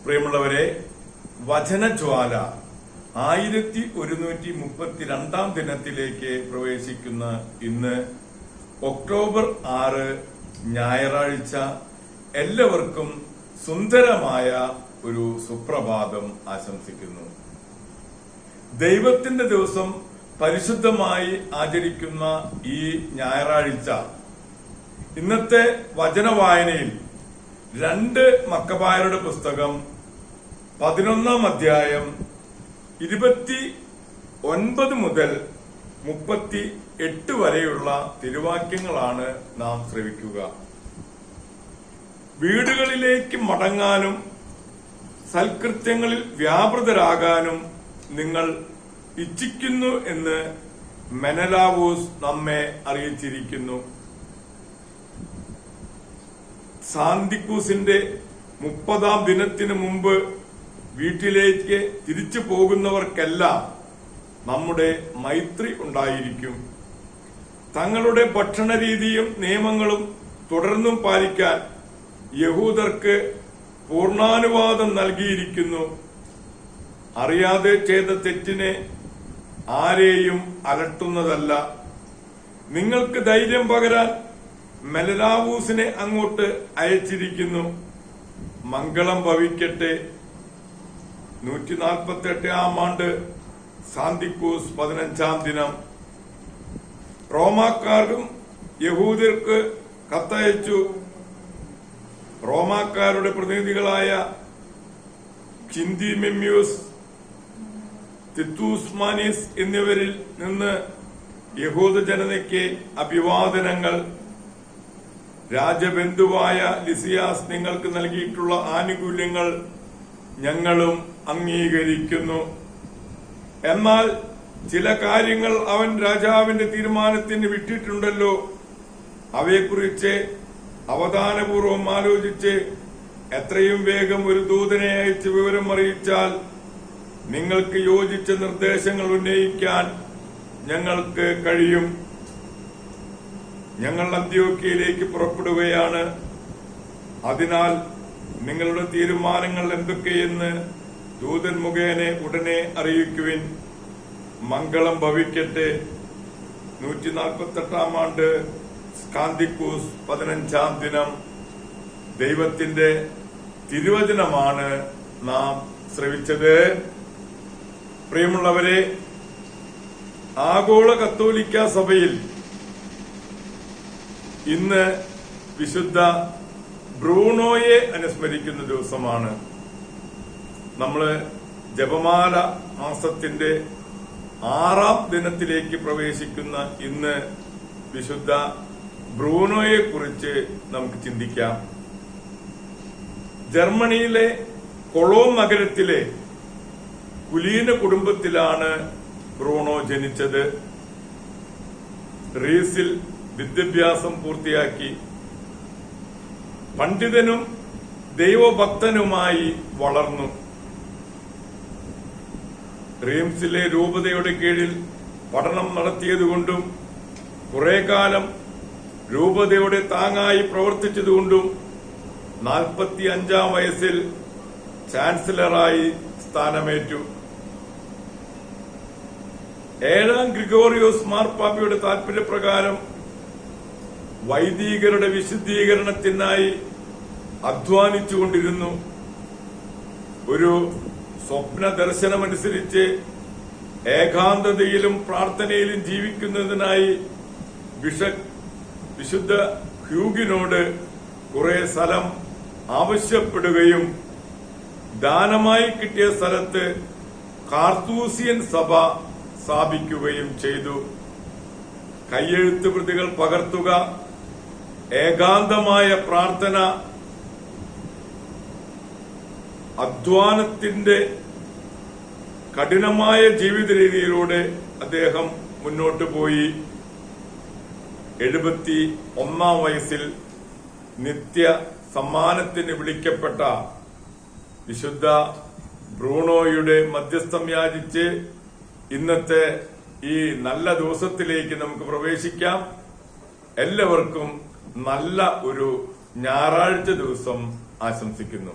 പ്രിയമുള്ളവരെ, വചനജ്വാല 1132 ദിനത്തിലേക്ക് പ്രവേശിക്കുന്ന ഇന്ന് ഒക്ടോബർ 6 ഞായറാഴ്ച എല്ലാവർക്കും സുന്ദരമായ ഒരു സുപ്രഭാതം ആശംസിക്കുന്നു. ദൈവത്തിന്റെ ദിവസം പരിശുദ്ധമായി ആചരിക്കുന്ന ഈ ഞായറാഴ്ച ഇന്നത്തെ വചനവായനയിൽ 2 മക്കബായരുടെ പുസ്തകം 11 അധ്യായം 29 മുതൽ 38 വരെയുള്ള തിരുവാക്യങ്ങളാണ് നാം ശ്രവിക്കുക. വീടുകളിലേക്ക് മടങ്ങാനും സൽകൃത്യങ്ങളിൽ വ്യാപൃതരാകാനും നിങ്ങൾ ഇച്ഛിക്കുന്നു എന്ന് മെനലാവൂസ് നമ്മെ അറിയിച്ചിരിക്കുന്നു. സാന്തിക്കൂസിന്റെ 30-ാം ദിനത്തിനു മുമ്പ് വീട്ടിലേക്ക് തിരിച്ചു പോകുന്നവർക്കെല്ലാം നമ്മുടെ മൈത്രി ഉണ്ടായിരിക്കും. തങ്ങളുടെ ഭക്ഷണരീതിയും നിയമങ്ങളും തുടർന്നും പാലിക്കാൻ യഹൂദർക്ക് പൂർണ്ണാനുവാദം നൽകിയിരിക്കുന്നു. അറിയാതെ ചെയ്ത തെറ്റിനെ ആരെയും അലട്ടുന്നതല്ല. നിങ്ങൾക്ക് ധൈര്യം പകരാൻ മെലലാവൂസിനെ അങ്ങോട്ട് അയച്ചിരിക്കുന്നു. മംഗളം ഭവിക്കട്ടെ. 148-ാം ആണ്ട് സാന്തിക്കൂസ് 15-ാം ദിനം. റോമാക്കാർക്കും യഹൂദർക്ക് കത്തയച്ചു. റോമാക്കാരുടെ പ്രതിനിധികളായ ചിന്തിമെമ്യൂസ്, തിത്തൂസ്മാനിസ് എന്നിവരിൽ നിന്ന് യഹൂദ ജനതയ്ക്ക് അഭിവാദനങ്ങൾ. രാജബന്ധുവായ ലിസിയാസ് നിങ്ങൾക്ക് നൽകിയിട്ടുള്ള ആനുകൂല്യങ്ങൾ ഞങ്ങളും അംഗീകരിക്കുന്നു. എന്നാൽ ചില കാര്യങ്ങൾ അവൻ രാജാവിന്റെ തീരുമാനത്തിന് വിട്ടിട്ടുണ്ടല്ലോ. അവയെക്കുറിച്ച് അവധാനപൂർവം ആലോചിച്ച് എത്രയും വേഗം ഒരു ദൂതനെ അയച്ച് വിവരം അറിയിച്ചാൽ നിങ്ങൾക്ക് യോജിച്ച നിർദ്ദേശങ്ങൾ ഉന്നയിക്കാൻ ഞങ്ങൾക്ക് കഴിയും. ഞങ്ങൾ അന്ത്യോക്യയിലേക്ക് പുറപ്പെടുകയാണ്. അതിനാൽ നിങ്ങളുടെ തീരുമാനങ്ങൾ എന്തൊക്കെയെന്ന് ദൂതൻ മുഖേന ഉടനെ അറിയിക്കുവിൻ. മംഗളം ഭവിക്കട്ടെ. 148-ാം ആണ്ട് സാന്തിക്കൂസ് 15-ാം ദിനം. ദൈവത്തിന്റെ തിരുവചനമാണ് നാം ശ്രവിച്ചത്. പ്രിയമുള്ളവരെ, ആഗോള കത്തോലിക്ക സഭയിൽ ഇന്ന് വിശുദ്ധ ബ്രൂണോയെ അനുസ്മരിക്കുന്ന ദിവസമാണ്. നമ്മള് ജപമാല മാസത്തിന്റെ 6-ാം ദിനത്തിലേക്ക് പ്രവേശിക്കുന്ന ഇന്ന് വിശുദ്ധ ബ്രൂണോയെ കുറിച്ച് നമുക്ക് ചിന്തിക്കാം. ജർമ്മനിയിലെ കൊളോൺ നഗരത്തിലെ കുലീന കുടുംബത്തിലാണ് ബ്രൂണോ ജനിച്ചത്. റീസിൽ വിദ്യാഭ്യാസം പൂർത്തിയാക്കി. പണ്ഡിതനും ദൈവഭക്തനുമായി വളർന്നു. റീംസിലെ രൂപതയുടെ കീഴിൽ പഠനം നടത്തിയതുകൊണ്ടും കുറെ കാലം രൂപതയുടെ താങ്ങായി പ്രവർത്തിച്ചതുകൊണ്ടും 45-ാം വയസ്സിൽ ചാൻസലറായി സ്ഥാനമേറ്റു. 7-ാം ഗ്രിഗോറിയോസ് മാർപ്പാപ്പയുടെ താൽപര്യപ്രകാരം വൈദികരുടെ വിശുദ്ധീകരണത്തിനായി അധ്വാനിച്ചുകൊണ്ടിരുന്നു. ഒരു സ്വപ്ന ദർശനമനുസരിച്ച് ഏകാന്തതയിലും പ്രാർത്ഥനയിലും ജീവിക്കുന്നതിനായി വിശുദ്ധ ഹ്യൂഗിനോട് കുറെ സ്ഥലം ആവശ്യപ്പെടുകയും ദാനമായി കിട്ടിയ സ്ഥലത്ത് കാർത്തൂസിയൻ സഭ സ്ഥാപിക്കുകയും ചെയ്തു. കയ്യെഴുത്ത് കൃതികൾ പകർത്തുക, ഏകാന്തമായ പ്രാർത്ഥന, അധ്വാനത്തിന്റെ കഠിനമായ ജീവിത രീതിയിലൂടെ അദ്ദേഹം മുന്നോട്ടു പോയി. 71-ാം വയസ്സിൽ നിത്യ സമ്മാനത്തിന് വിളിക്കപ്പെട്ട വിശുദ്ധ ബ്രൂണോയുടെ മധ്യസ്ഥം യാചിച്ച് ഇന്നത്തെ ഈ നല്ല ദിവസത്തിലേക്ക് നമുക്ക് പ്രവേശിക്കാം. എല്ലാവർക്കും നല്ല ഒരു ഞായറാഴ്ച ദിവസം ആശംസിക്കുന്നു.